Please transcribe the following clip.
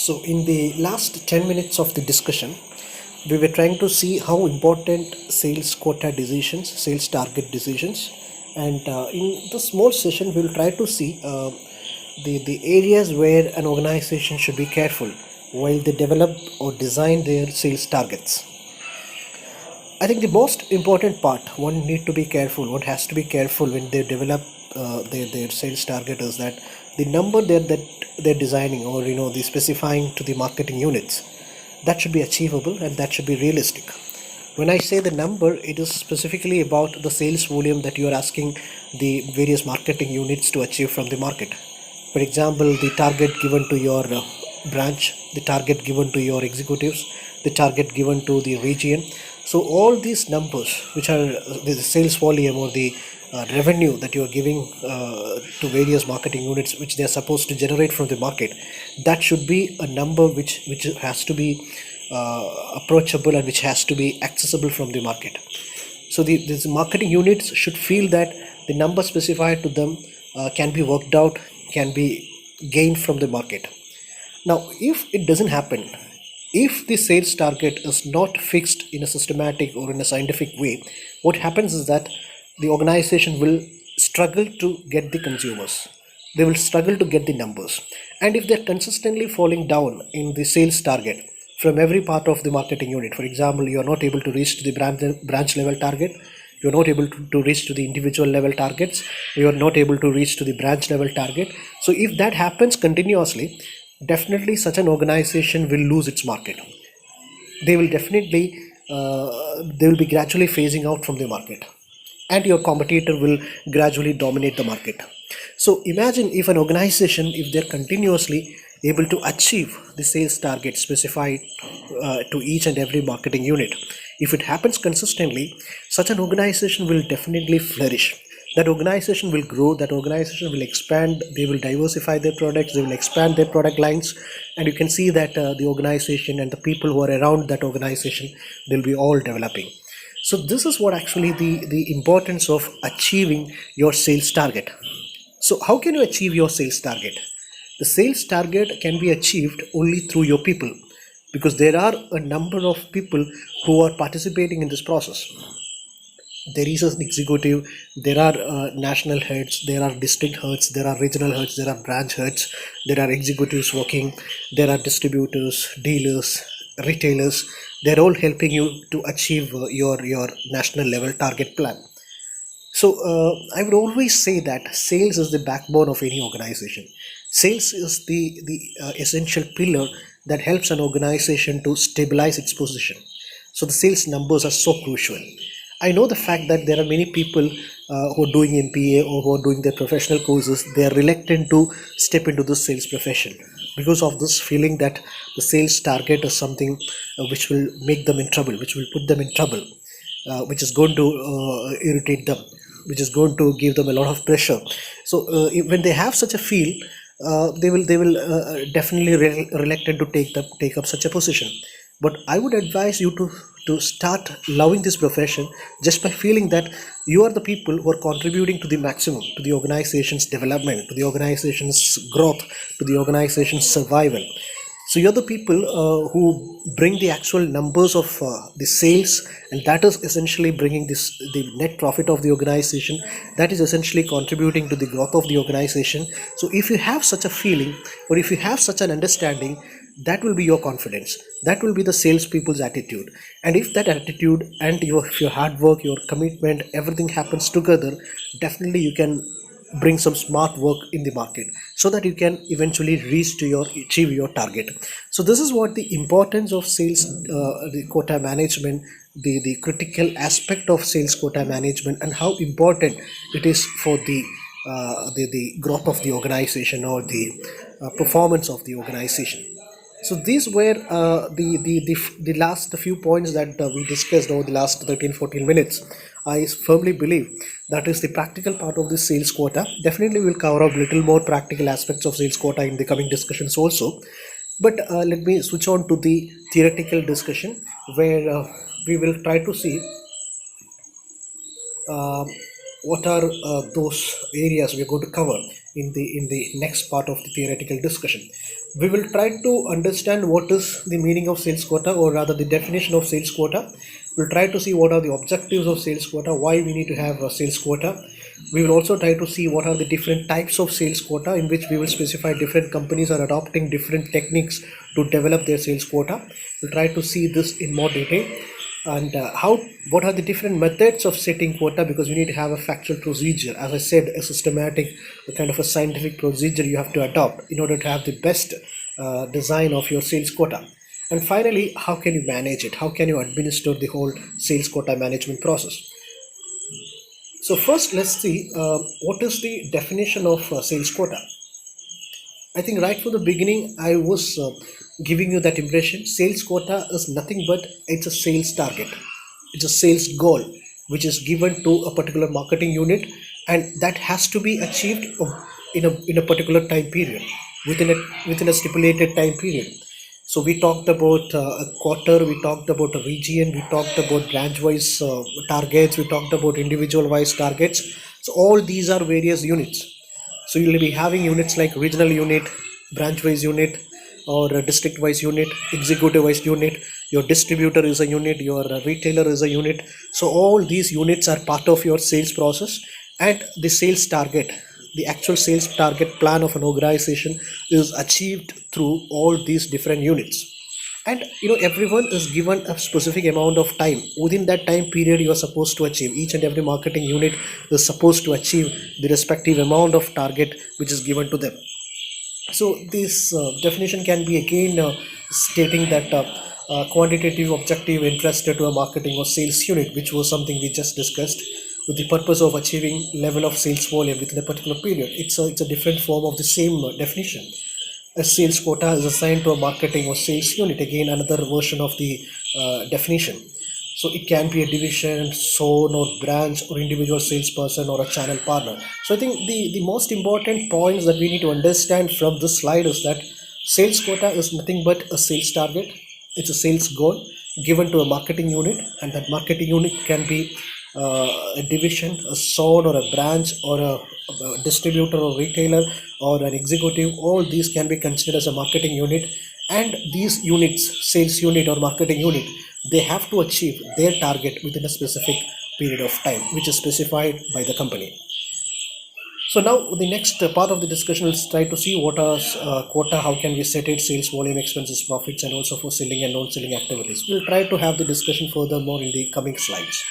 So, in the last 10 minutes of the discussion, we were trying to see how important sales quota decisions, sales target decisions, and in the small session, we'll try to see the areas where an organization should be careful while they develop or design their sales targets. I think the most important part one need to be careful, one has to be careful when they develop their sales target is that the number that they're designing or the specifying to the marketing units, that should be achievable and that should be realistic. When I say the number, it is specifically about the sales volume that you are asking the various marketing units to achieve from the market. For example, the target given to your branch, the target given to your executives, the target given to the region. So all these numbers, which are the sales volume or the revenue that you are giving to various marketing units, which they are supposed to generate from the market, that should be a number which has to be approachable and which has to be accessible from the market. So these marketing units should feel that the number specified to them can be worked out, can be gained from the market. Now, if it doesn't happen, if the sales target is not fixed in a systematic or in a scientific way, what happens is that the organization will struggle to get the consumers. They will struggle to get the numbers. And if they're consistently falling down in the sales target from every part of the marketing unit, for example, you are not able to reach to the branch level target, you are not able to reach to the individual level targets, you are not able to reach to the branch level target. So if that happens continuously, definitely such an organization will lose its market. They will definitely they will be gradually phasing out from the market, and your competitor will gradually dominate the market. So imagine if an organization, if they're continuously able to achieve the sales target specified to each and every marketing unit, if it happens consistently, such an organization will definitely flourish. That organization will grow, that organization will expand, they will diversify their products, they will expand their product lines, and you can see that the organization and the people who are around that organization, they'll be all developing. So this is what actually the importance of achieving your sales target. So how can you achieve your sales target? The sales target can be achieved only through your people, because there are a number of people who are participating in this process. There is an executive, there are national heads, there are district heads, there are regional heads, there are branch heads, there are executives working, there are distributors, dealers, retailers. They're all helping you to achieve your national level target plan. So I would always say that sales is the backbone of any organization. Sales is the essential pillar that helps an organization to stabilize its position. So the sales numbers are so crucial. I know the fact that there are many people who are doing MPA or who are doing their professional courses, they are reluctant to step into the sales profession because of this feeling that the sales target is something which will make them in trouble, which will put them in trouble, which is going to irritate them, which is going to give them a lot of pressure. So when they have such a feel, they will definitely reluctant to take up such a position. But I would advise you to start loving this profession just by feeling that you are the people who are contributing to the maximum to the organization's development, to the organization's growth, to the organization's survival. So you're the people who bring the actual numbers of the sales, and that is essentially bringing the net profit of the organization. That is essentially contributing to the growth of the organization. So if you have such a feeling, or if you have such an understanding, that will be your confidence. That will be the salespeople's attitude. And if that attitude and your hard work, your commitment, everything happens together, definitely you can bring some smart work in the market so that you can eventually achieve your target. So this is what the importance of sales, the quota management, the critical aspect of sales quota management, and how important it is for the growth of the organization or the performance of the organization. So these were the last few points that we discussed over the last 13-14 minutes. I firmly believe that is the practical part of the sales quota. Definitely we'll cover up little more practical aspects of sales quota in the coming discussions also. But let me switch on to the theoretical discussion, where we will try to see what are those areas we're going to cover in the next part of the theoretical discussion. We will try to understand what is the meaning of sales quota, or rather the definition of sales quota. We'll try to see what are the objectives of sales quota, why we need to have a sales quota. We will also try to see what are the different types of sales quota, in which we will specify different companies are adopting different techniques to develop their sales quota. We'll try to see this in more detail, and what are the different methods of setting quota, because you need to have a factual procedure. As I said, a systematic, a kind of a scientific procedure you have to adopt in order to have the best design of your sales quota. And finally, how can you manage it, how can you administer the whole sales quota management process. So first, let's see what is the definition of sales quota. I think right from the beginning, I was giving you that impression. Sales quota is nothing but it's a sales target. It's a sales goal which is given to a particular marketing unit, and that has to be achieved in a particular time period, within a stipulated time period. So we talked about a quarter, we talked about a region, we talked about branch-wise targets, we talked about individual-wise targets. So all these are various units. So you'll be having units like regional unit, branch wise unit, or a district wise unit, executive wise unit. Your distributor is a unit, your retailer is a unit. So all these units are part of your sales process, and the sales target, the actual sales target plan of an organization is achieved through all these different units. And everyone is given a specific amount of time. Within that time period, you are supposed to achieve, each and every marketing unit is supposed to achieve the respective amount of target which is given to them. So this definition can be again stating that quantitative objective interested to a marketing or sales unit, which was something we just discussed, with the purpose of achieving level of sales volume within a particular period. It's a different form of the same definition. A sales quota is assigned to a marketing or sales unit, again another version of the definition. So it can be a division, zone, or branch, or individual salesperson, or a channel partner. So I think the most important points that we need to understand from this slide is that sales quota is nothing but a sales target. It's a sales goal given to a marketing unit, and that marketing unit can be a division, a zone, or a branch, or a distributor or retailer, or an executive. All these can be considered as a marketing unit, and these units, sales unit or marketing unit, they have to achieve their target within a specific period of time which is specified by the company. So now the next part of the discussion is try to see what are quota, how can we set it, sales volume, expenses, profits, and also for selling and non-selling activities. We'll try to have the discussion furthermore in the coming slides.